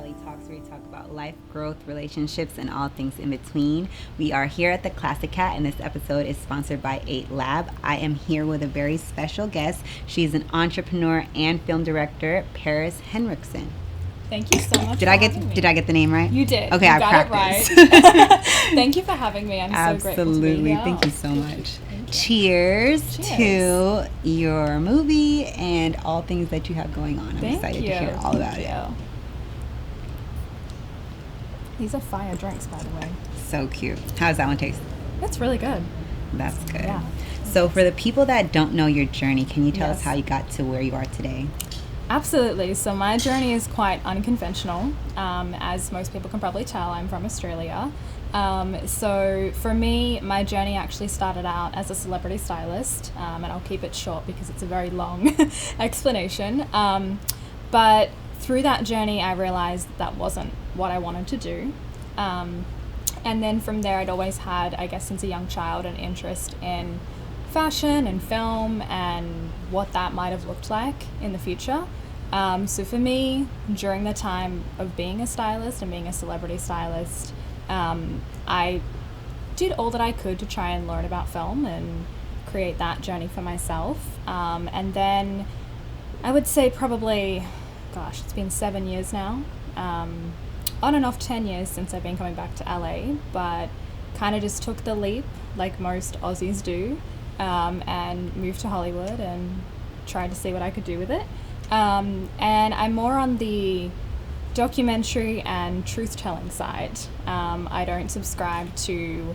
Telli Talks, where we talk about life, growth, relationships, and all things in between. We are here at the Classic Cat, and this episode is sponsored by 8 Lab. I am here with a very special guest. She's an entrepreneur and film director, Paris Henriksen. Thank you so much. Did I get the name right? You did. Okay, you I practiced. It right. Thank you for having me. I'm so grateful to be here. Thank you so much. Cheers to your movie and all things that you have going on. I'm excited to hear all about it. These are fire drinks, by the way. So cute. How does that one taste? It's really good. That's good. Yeah. So for the people that don't know your journey, can you tell us how you got to where you are today? Absolutely. So my journey is quite unconventional. As most people can probably tell, I'm from Australia. So for me, my journey actually started out as a celebrity stylist, and I'll keep it short because it's a very long explanation. But through that journey, I realized that wasn't what I wanted to do. And then from there, I'd always had, I guess since a young child, an interest in fashion and film and what that might have looked like in the future. So for me, during the time of being a stylist and being a celebrity stylist, I did all that I could to try and learn about film and create that journey for myself. And then I would say probably, it's been 7 years now, on and off 10 years since I've been coming back to LA, but kind of just took the leap like most Aussies do, and moved to Hollywood and tried to see what I could do with it. And I'm more on the documentary and truth-telling side. I don't subscribe to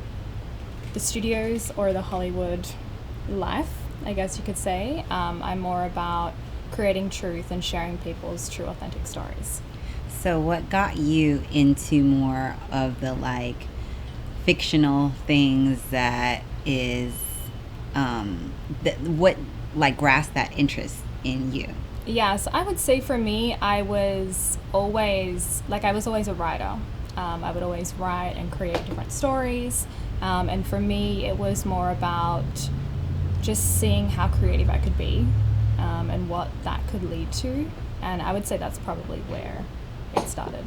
the studios or the Hollywood life, I guess you could say. I'm more about creating truth and sharing people's true, authentic stories. So what got you into more of the fictional things that is what grasped that interest in you? Yeah, so I would say for me, I was always a writer. I would always write and create different stories. And for me, it was more about just seeing how creative I could be, and what that could lead to. And I would say that's probably where it started.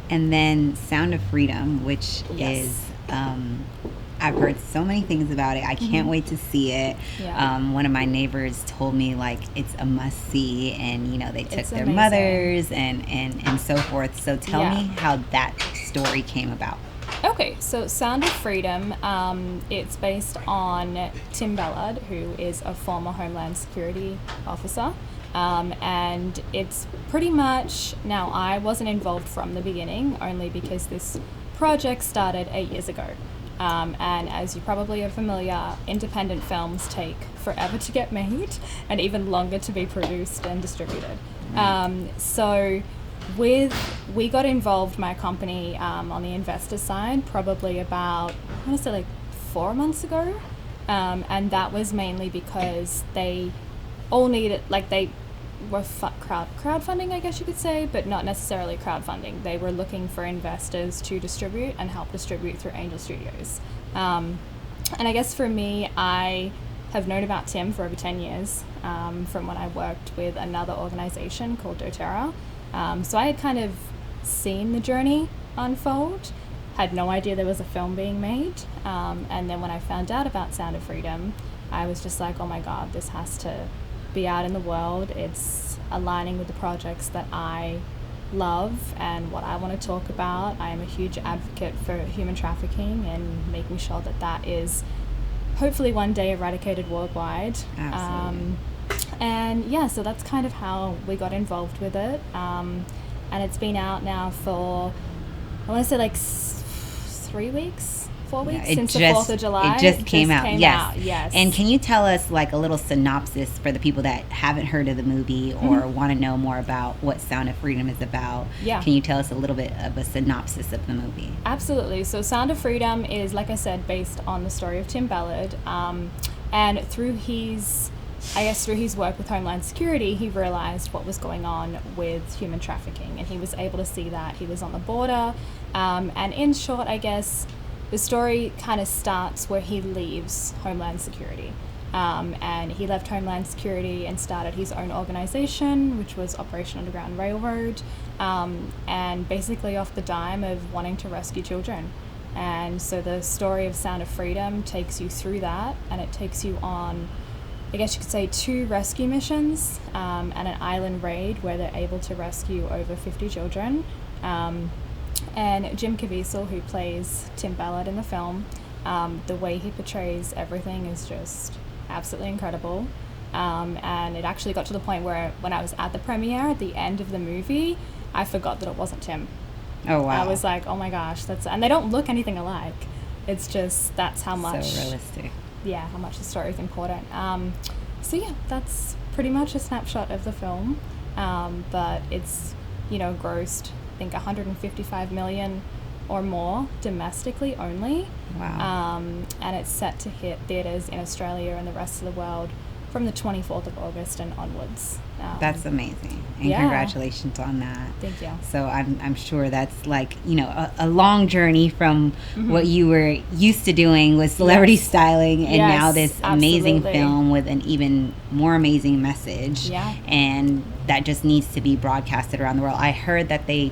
And then Sound of Freedom, which is, I've heard so many things about it. I can't wait to see it. Yeah. One of my neighbors told me it's a must see, and they took It's their amazing. Mothers and so forth. So tell me how that story came about. Okay, so Sound of Freedom, it's based on Tim Ballard, who is a former Homeland Security officer. And it's pretty much, now I wasn't involved from the beginning, only because this project started 8 years ago. And as you probably are familiar, independent films take forever to get made and even longer to be produced and distributed. So we got involved, my company, on the investor side, probably about, I want to say 4 months ago. And that was mainly because they all needed, they were crowdfunding, I guess you could say, but not necessarily crowdfunding. They were looking for investors to distribute and help distribute through Angel Studios. And I guess for me, I have known about Tim for over 10 years, from when I worked with another organization called doTERRA. So I had kind of seen the journey unfold, had no idea there was a film being made. And then when I found out about Sound of Freedom, I was just like, oh my God, this has to be out in the world. It's aligning with the projects that I love and what I want to talk about. I am a huge advocate for human trafficking and making sure that that is hopefully one day eradicated worldwide. Absolutely. And so that's kind of how we got involved with it. And it's been out now for, I want to say 3 weeks, 4 weeks since the 4th of July. It just came out. Yes. And can you tell us a little synopsis for the people that haven't heard of the movie or want to know more about what Sound of Freedom is about? Yeah. Can you tell us a little bit of a synopsis of the movie? Absolutely. So Sound of Freedom is, like I said, based on the story of Tim Ballard. And through his work with Homeland Security, he realized what was going on with human trafficking, and he was able to see that. He was on the border. And in short, I guess, the story kind of starts where he leaves Homeland Security. And he left Homeland Security and started his own organization, which was Operation Underground Railroad, and basically off the dime of wanting to rescue children. And so the story of Sound of Freedom takes you through that, and it takes you on, I guess you could say, 2 rescue missions, and an island raid where they're able to rescue over 50 children. And Jim Caviezel, who plays Tim Ballard in the film, the way he portrays everything is just absolutely incredible. And it actually got to the point where when I was at the premiere, at the end of the movie, I forgot that it wasn't Tim. Oh, wow. I was like, oh my gosh, and they don't look anything alike. It's just, that's how much. So realistic. Yeah, how much the story is important. So yeah, that's pretty much a snapshot of the film. But it's, grossed, I think, 155 million or more domestically only. Wow. And it's set to hit theaters in Australia and the rest of the world from the 24th of August and onwards. That's amazing, and yeah. Congratulations on that. Thank you. So I'm sure that's like a long journey from what you were used to doing with celebrity styling, and now this amazing film with an even more amazing message. Yeah. And that just needs to be broadcasted around the world. I heard that they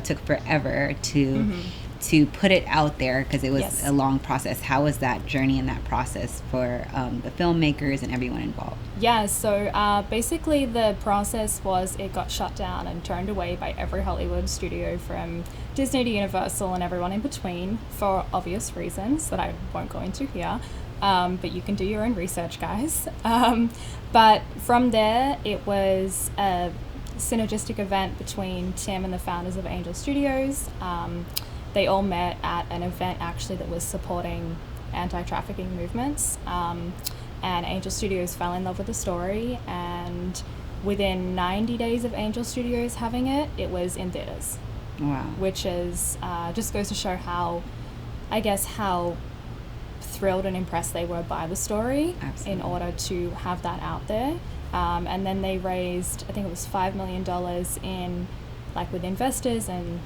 took forever to put it out there because it was a long process. How was that journey and that process for the filmmakers and everyone involved? Yeah, so basically the process was it got shut down and turned away by every Hollywood studio, from Disney to Universal and everyone in between, for obvious reasons that I won't go into here. But you can do your own research, guys. But from there, it was a synergistic event between Tim and the founders of Angel Studios. They all met at an event actually that was supporting anti-trafficking movements, and Angel Studios fell in love with the story, and within 90 days of Angel Studios having it, it was in theaters. Wow. Which is just goes to show how thrilled and impressed they were by the story. Absolutely. In order to have that out there. And then they raised, I think it was $5 million with investors, and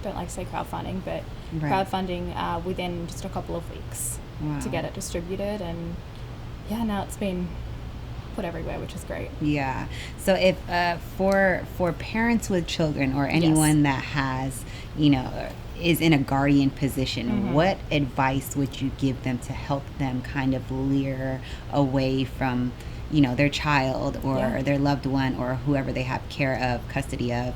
don't like to say crowdfunding, but crowdfunding within just a couple of weeks to get it distributed. And now it's been put everywhere, which is great. Yeah. So if for parents with children, or anyone that has, is in a guardian position, what advice would you give them to help them kind of leer away from, their child or their loved one or whoever they have care of, custody of,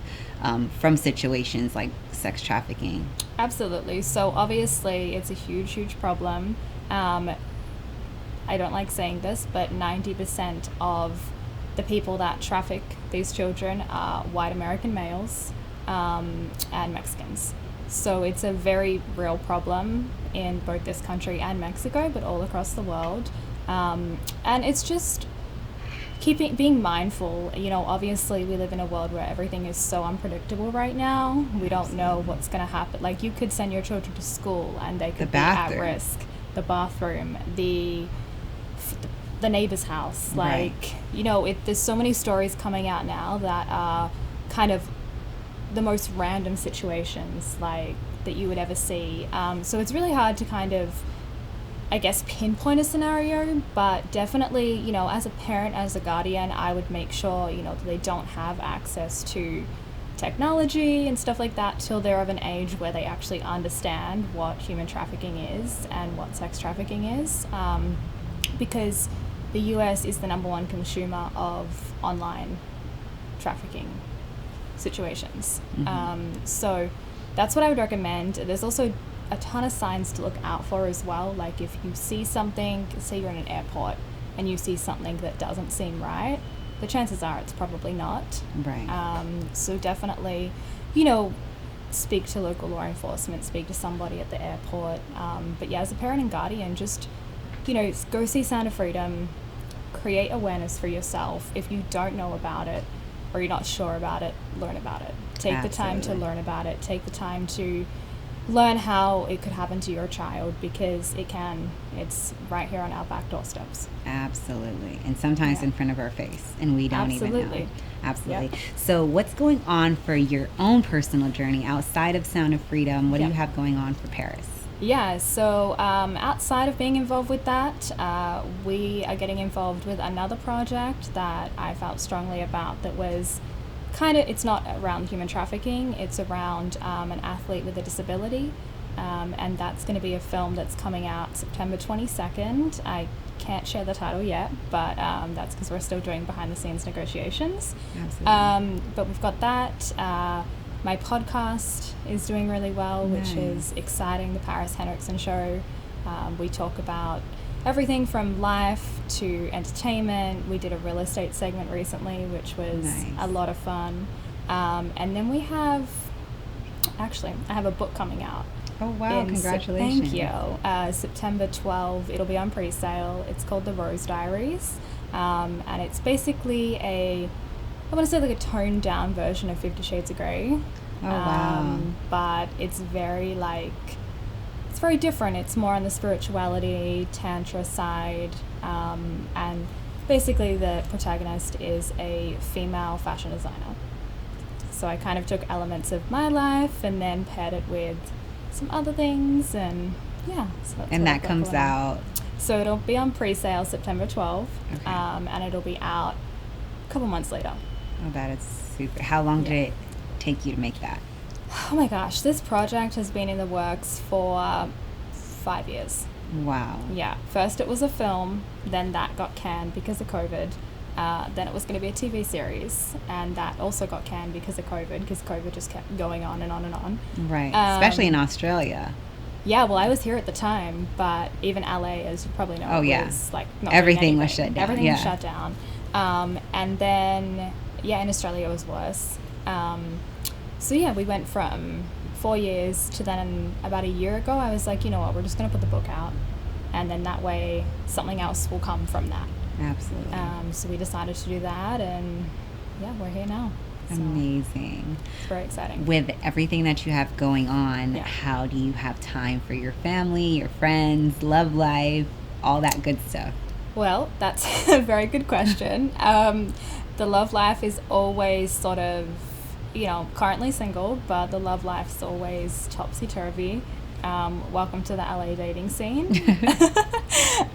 from situations like sex trafficking? Absolutely. So obviously it's a huge, huge problem. I don't like saying this, but 90% of the people that traffic these children are white American males and Mexicans. So it's a very real problem in both this country and Mexico, but all across the world. And it's just being mindful. Obviously we live in a world where everything is so unpredictable right now. We don't know what's going to happen. Like, you could send your children to school and they could be at risk. The bathroom, the neighbor's house. There's so many stories coming out now that are kind of the most random situations that you would ever see. So it's really hard to kind of, I guess, pinpoint a scenario, but definitely, as a parent, as a guardian, I would make sure, that they don't have access to technology and stuff like that till they're of an age where they actually understand what human trafficking is and what sex trafficking is, because the US is the #1 consumer of online trafficking situations. So that's what I would recommend. There's also a ton of signs to look out for as well. Like, if you see something, say you're in an airport and you see something that doesn't seem right, the chances are it's probably not. Right. So definitely, speak to local law enforcement, speak to somebody at the airport. But as a parent and guardian, just, go see Sound of Freedom, create awareness for yourself. If you don't know about it or you're not sure about it, learn about it. Take the time to learn about it. Take the time to learn how it could happen to your child, because it can. It's right here on our back doorsteps. Absolutely. And sometimes in front of our face, and we don't even know. Absolutely. Yep. So what's going on for your own personal journey outside of Sound of Freedom? What do you have going on for Paris? Yeah, so outside of being involved with that, we are getting involved with another project that I felt strongly about that was it's not around human trafficking, it's around an athlete with a disability. And that's going to be a film that's coming out September 22nd. I can't share the title yet, but that's because we're still doing behind the scenes negotiations. Absolutely. But we've got that. My podcast is doing really well, which is exciting, the Paris Henriksen show. We talk about everything from life to entertainment. We did a real estate segment recently, which was a lot of fun. And then I have a book coming out. Oh, wow. Congratulations. Thank you. September 12th, it'll be on pre-sale. It's called The Rose Diaries. And it's basically I want to say like a toned down version of 50 Shades of Grey. Oh, wow. But it's very different. It's more on the spirituality, tantra side. And basically the protagonist is a female fashion designer. So I kind of took elements of my life and then paired it with some other things, and yeah. So that's and that comes out? So it'll be on pre-sale September 12th, okay. And it'll be out a couple months later. Oh, that is super. How long did it take you to make that? Oh my gosh, this project has been in the works for 5 years. Wow. Yeah. First it was a film, then that got canned because of COVID. Then it was going to be a TV series, and that also got canned because of COVID, because COVID just kept going on and on and on. Right, especially in Australia. Yeah, well, I was here at the time, but even LA, as you probably know, was like not everything was shut down. Everything was shut down. And then, in Australia it was worse. So yeah, we went from 4 years to then about a year ago, I was like, you know what, we're just going to put the book out, and then that way something else will come from that. Absolutely. So we decided to do that, and we're here now. So amazing. It's very exciting. With everything that you have going on, how do you have time for your family, your friends, love life, all that good stuff? Well, that's a very good question. The love life is always sort of, currently single, but the love life's always topsy-turvy. Welcome to the LA dating scene.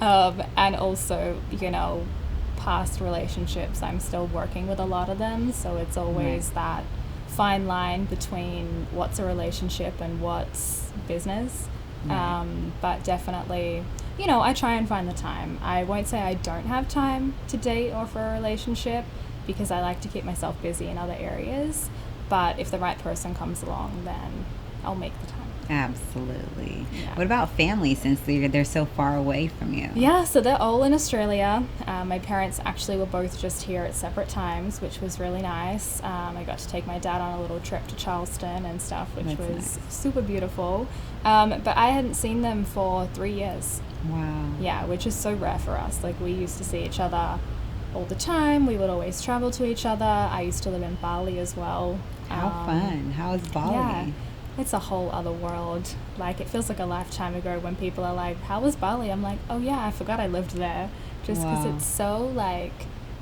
And also, past relationships, I'm still working with a lot of them, so it's always that fine line between what's a relationship and what's business. But definitely, I try and find the time. I won't say I don't have time to date or for a relationship, because I like to keep myself busy in other areas, but if the right person comes along, then I'll make the time. Absolutely. Yeah. What about family, since they're so far away from you? Yeah, so they're all in Australia. My parents actually were both just here at separate times, which was really nice. I got to take my dad on a little trip to Charleston and stuff, which was super beautiful. But I hadn't seen them for 3 years. Wow. Yeah, which is so rare for us. Like, we used to see each other all the time. We would always travel to each other. I used to live in Bali as well. How fun. How is Bali? Yeah. It's a whole other world. Like, it feels like a lifetime ago when people are like, how was Bali? I'm like, oh yeah, I forgot I lived there. Just because it's so, like,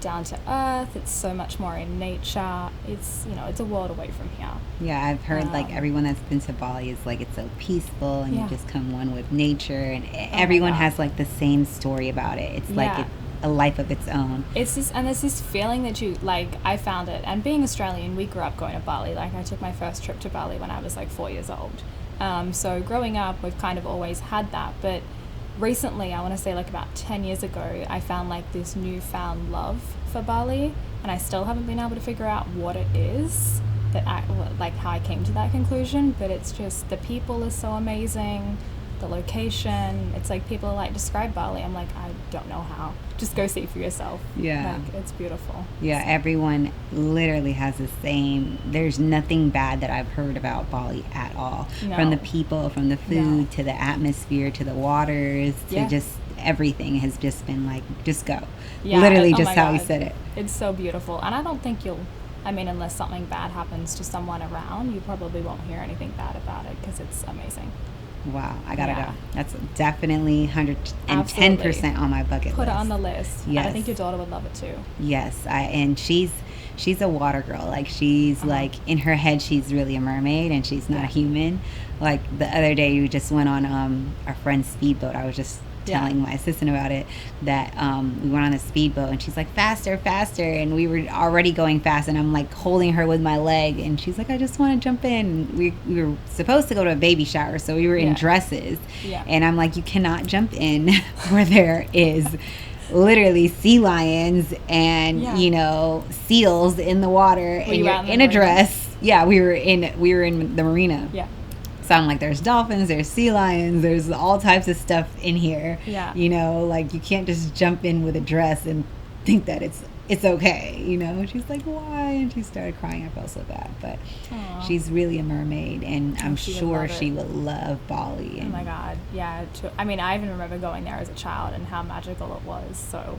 down to earth. It's so much more in nature. It's, it's a world away from here. Yeah, I've heard, like, everyone that's been to Bali is, like, it's so peaceful, and you just come one with nature, and everyone has, like, the same story about it. It's like a life of its own. It's this, and there's this feeling that you, like, I found it, and being Australian, we grew up going to Bali. Like, I took my first trip to Bali when I was like 4 years old. So growing up, we've kind of always had that, but recently, I want to say like about 10 years ago, I found like this newfound love for Bali, and I still haven't been able to figure out what it is, how I came to that conclusion, but it's just the people are so amazing. The location, it's like people are like, describe Bali. I'm like, I don't know how. Just go see for yourself. Yeah. Like, it's beautiful. Yeah, everyone literally has the same, there's nothing bad that I've heard about Bali at all. No. From the people, from the food, to the atmosphere, to the waters, to just everything has just been like, just go. Yeah, literally just how he said it. It's so beautiful. And I don't think unless something bad happens to someone around, you probably won't hear anything bad about it, because it's amazing. Wow, I gotta Yeah. go. That's definitely 110% on my bucket Put list. it on the list. Yes. I think your daughter would love it too. Yes, and she's a water girl. Like she's like in her head, she's really a mermaid, and she's not a human. Like the other day, we just went on our friend's speedboat. I was just telling my assistant about it, that we went on a speedboat, and she's like, faster, faster, and we were already going fast, and I'm like holding her with my leg, and she's like, I just want to jump in. We were supposed to go to a baby shower, so we were in dresses, and I'm like, you cannot jump in where there is literally sea lions and you know, seals in the water, and you're in a dress. Yeah, we were in the marina. Yeah. So I'm like, there's dolphins, there's sea lions, there's all types of stuff in here. Yeah. You know, like you can't just jump in with a dress and think that it's okay, you know. She's like, why? And she started crying. I felt so bad, but she's really a mermaid, and I'm sure she would love Bali. Oh my God, yeah. I mean, I even remember going there as a child and how magical it was. So,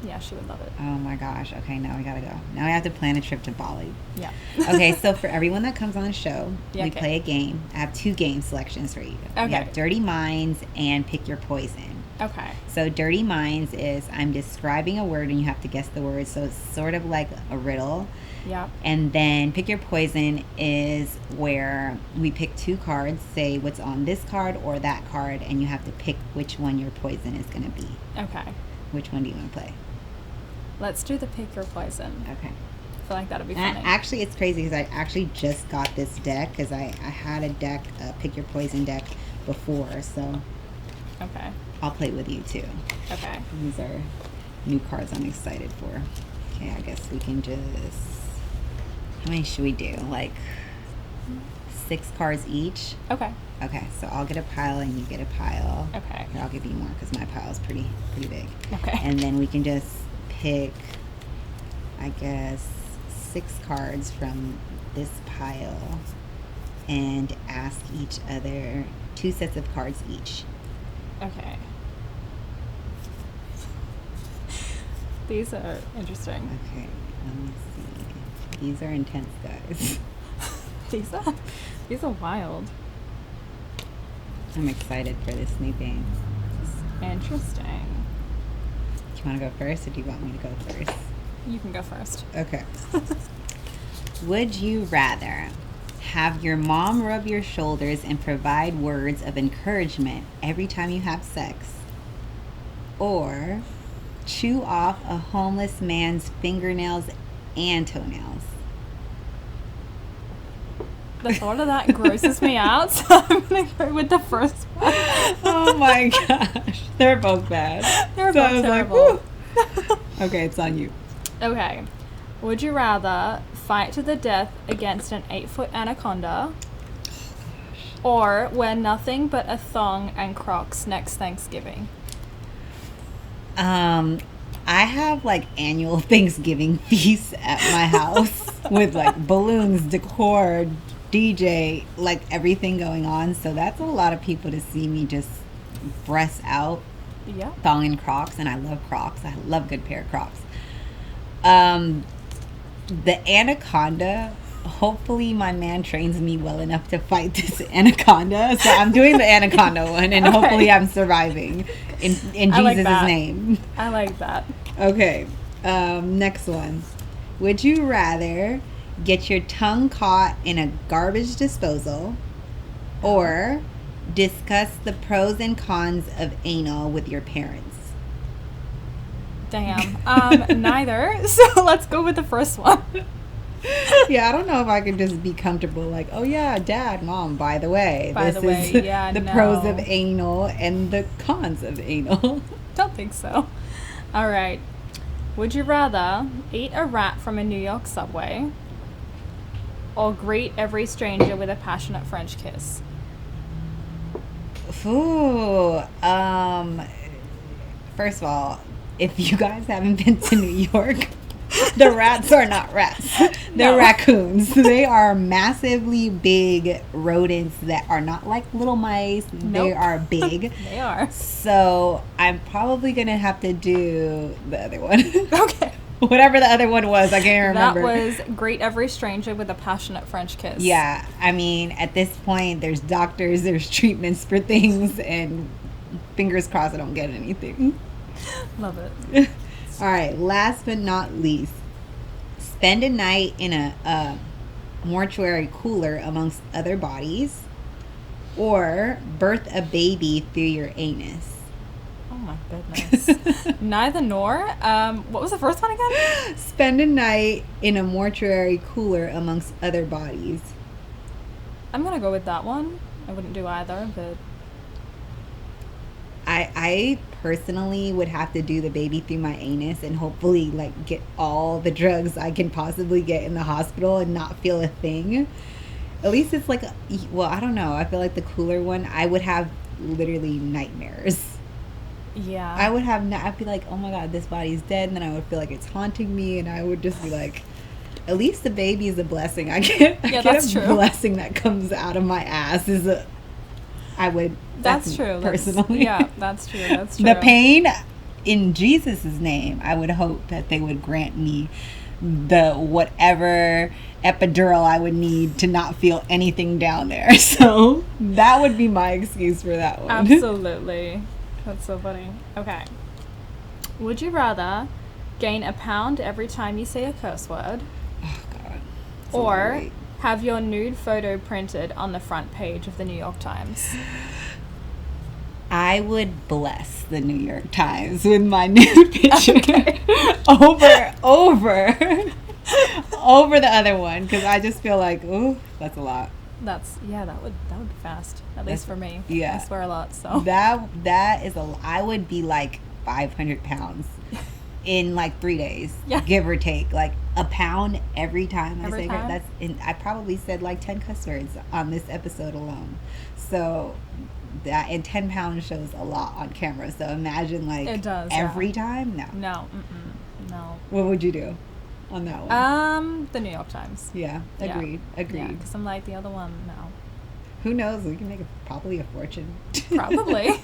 yeah, she would love it. Oh my gosh. Okay, now we gotta go. Now we have to plan a trip to Bali. Yeah. Okay, so for everyone that comes on the show, we okay. play a game. I have 2 game selections for you. Okay. We have Dirty Minds and Pick Your Poison. Okay. So Dirty Minds is I'm describing a word and you have to guess the word. So it's sort of like a riddle. Yeah. And then Pick Your Poison is where we pick 2 cards, say what's on this card or that card, and you have to pick which one your poison is going to be. Okay. Which one do you want to play? Let's do the Pick Your Poison. Okay. I feel like that'll be funny. Actually, it's crazy because I actually just got this deck because I had a deck, a Pick Your Poison deck before, so Okay. I'll play with you too. Okay. These are new cards I'm excited for. Okay, I guess we can just... How many should we do? Like 6 cards each? Okay. Okay, so I'll get a pile and you get a pile. Okay. Here, I'll give you more because my pile is pretty big. Okay. And then we can just pick, I guess, 6 cards from this pile and ask each other 2 sets of cards each. Okay. These are interesting. Okay, let me see. These are intense, guys. These are wild. I'm excited for this new game. Interesting. Do you want to go first or do you want me to go first? You can go first. Okay. Would you rather have your mom rub your shoulders and provide words of encouragement every time you have sex, or chew off a homeless man's fingernails and toenails? The thought of that grosses me out, so I'm going to go with the first one. Oh my gosh. They're both bad. They're both terrible. Like, okay, it's on you. Okay. Would you rather fight to the death against an 8-foot anaconda, or wear nothing but a thong and Crocs next Thanksgiving? I have like annual Thanksgiving feasts at my house with like balloons, decor, DJ, like everything going on. So that's a lot of people to see me just breast out, Yeah. thong and Crocs, and I love Crocs. I love a good pair of Crocs. The anaconda, hopefully my man trains me well enough to fight this anaconda. So I'm doing the anaconda one, and hopefully I'm surviving in Jesus' name. I like that. Okay, next one. Would you rather get your tongue caught in a garbage disposal, or discuss the pros and cons of anal with your parents? Damn. Neither. So let's go with the first one. Yeah, I don't know if I could just be comfortable like, oh yeah, dad, mom, by the way, this is yeah, the pros of anal and the cons of anal. Don't think so. All right. Would you rather eat a rat from a New York subway, or greet every stranger with a passionate French kiss? Ooh, first of all, if you guys haven't been to New York, the rats are not rats. They're raccoons. They are massively big rodents that are not like little mice. Nope. They are big. They are. So I'm probably going to have to do the other one. Okay. Whatever the other one was, I can't remember. That was Greet Every Stranger with a Passionate French Kiss. Yeah, I mean, at this point, there's doctors, there's treatments for things, and fingers crossed I don't get anything. Love it. All right, last but not least, spend a night in a mortuary cooler amongst other bodies, or birth a baby through your anus. Oh my goodness. Neither nor. What was the first one again? Spend a night in a mortuary cooler amongst other bodies. I'm gonna go with that one. I wouldn't do either, but I personally would have to do the baby through my anus and hopefully like get all the drugs I can possibly get in the hospital and not feel a thing. At least it's like, well, I don't know. I feel like the cooler one, I would have literally nightmares. yeah. I'd be like, oh my God, this body's dead. And then I would feel like it's haunting me. And I would just be like, at least the baby is a blessing. I get that's a true. blessing that comes out of my ass That's true. Personally. Yeah, that's true. That's true. The pain, in Jesus' name, I would hope that they would grant me the whatever epidural I would need to not feel anything down there. So that would be my excuse for that one. Absolutely. That's so funny. Okay. Would you rather gain a pound every time you say a curse word, Oh, God. or have your nude photo printed on the front page of the New York Times? I would bless the New York Times with my nude picture over the other one, because I just feel like, ooh, that's a lot. That would be fast. At least for me. Yeah. I swear a lot. So that is I would be like 500 pounds in like 3 days, give or take. Like a pound every time I say time? I probably said like 10 cuss words on this episode alone. So that, and 10 pounds shows a lot on camera. So imagine like it does, every time. No. No. What would you do on that one? The New York Times. Yeah, agreed. Yeah, because I'm like the other one. No. Who knows? We can make probably a fortune. Probably.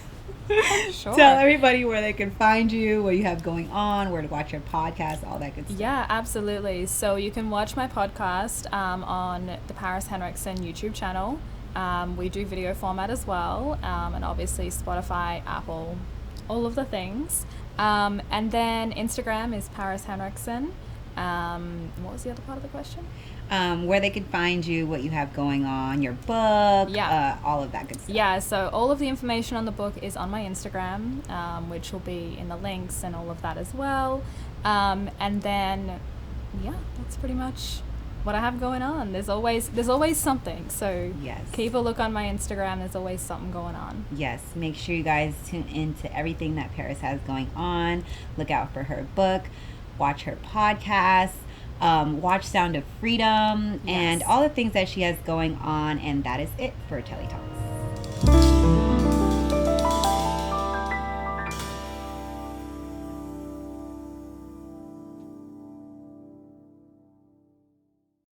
Sure. Tell everybody where they can find you, what you have going on, where to watch your podcast, all that good stuff. Yeah, absolutely. So you can watch my podcast on the Paris Henriksen YouTube channel. We do video format as well, and obviously Spotify, Apple, all of the things. And then Instagram is Paris Henriksen. What was the other part of the question? Where they can find you, what you have going on, your book, all of that good stuff. Yeah, so all of the information on the book is on my Instagram, which will be in the links and all of that as well. And then, that's pretty much what I have going on. There's always something. So keep a look on my Instagram. There's always something going on. Yes, make sure you guys tune into everything that Paris has going on. Look out for her book. Watch her podcast. Watch Sound of Freedom and all the things that she has going on. And that is it for Telli Talks.